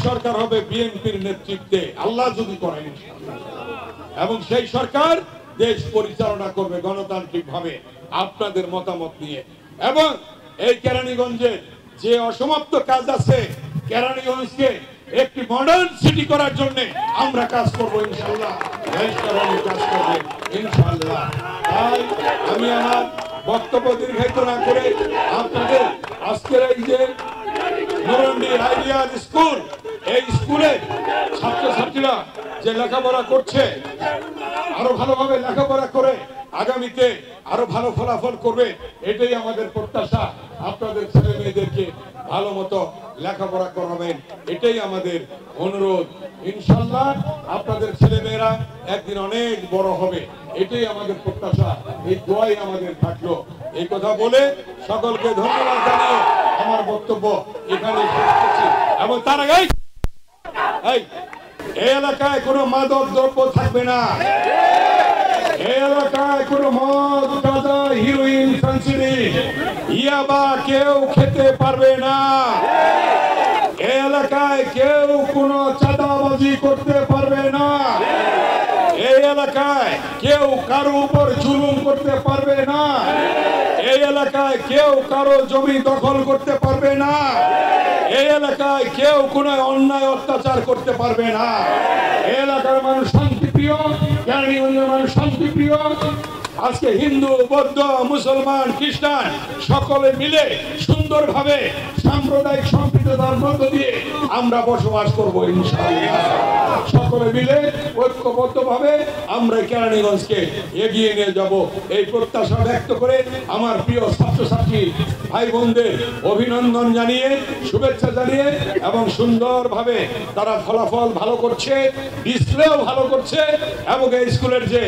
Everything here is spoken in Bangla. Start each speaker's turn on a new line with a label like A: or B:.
A: সরকার হবে বিএনপির নেতৃত্বে, আল্লাহ যদি করেন, এবং সেই সরকার দেশ পরিচালনা করবে গণতান্ত্রিক ভাবে আপনাদের মতামত নিয়ে। এবং এই কেরানীগঞ্জের যে অসমাপ্ত কাজ আছে, কেরানীগঞ্জকে একটি মডার্ন সিটি করার জন্য আমরা কাজ করবো ইনশাআল্লাহ, কাজ করবে ইনশাআল্লাহ। তাই আমি আমার বক্তব্য দীর্ঘায়িত না করে আপনাদের আজকের এই যে নুরনডি আইডিয়াল স্কুল, এই স্কুলে ছাত্রছাত্রীরা যে লেখাপড়া করছে, আরো ভালোভাবে লেখাপড়া করে আগামীতে আরো ভালো ফলাফল করবে, এটাই আমাদের প্রত্যাশা। আপনাদের ছেলে মেয়েদেরকে ভালো মতো লেখাপড়া করাবেন, এটাই আমাদের অনুরোধ। ইনশাআল্লাহ আপনাদের ছেলে মেয়েরা একদিন অনেক বড় হবে, এটাই আমাদের প্রত্যাশা। এই দোয়াই আমাদের থাকলো। এই কথা বলে সকলকে ধন্যবাদ জানিয়ে আমার বক্তব্য এখানে শেষ করছি। এবং তার আগে এই এলাকায় কোনো মাদক দ্রব্য থাকবে না, এই এলাকায় কোনো মদ, গাঁজা, হিরোইন, ফেন্সিডিল, ইয়াবা কেউ খেতে পারবে না। এই এলাকায় কেউ কোনো চাঁদাবাজি করতে পারবে না। এই এলাকায় কেউ কারো উপর জুলুম করতে পারবে না। এই এলাকায় কেউ কারো জমি দখল করতে পারবে না। এই এলাকায় কেউ কোনো অন্যায় অত্যাচার করতে পারবে না। এই এলাকার মানুষ শান্তিপ্রিয়, কেরানীগঞ্জের মানুষ শান্তিপ্রিয়। আজকে হিন্দু, বৌদ্ধ, মুসলমান, খ্রিস্টান সকলে মিলে সুন্দরভাবে সাম্প্রদায়িক সম্প্রীতির মধ্য দিয়ে আমরা বসবাস করবো ইনশাআল্লাহ। সকলে মিলে ঐক্যবদ্ধভাবে আমরা কেরানীগঞ্জকে এগিয়ে নিয়ে যাব, এই প্রত্যাশা ব্যক্ত করে আমার প্রিয় ছাত্রছাত্রী ভাই বোনদের অভিনন্দন জানিয়ে, শুভেচ্ছা জানিয়ে, এবং সুন্দরভাবে তারা ফলাফল ভালো করছে, ডিসপ্লেও ভালো করছে, এবং এই স্কুলের যে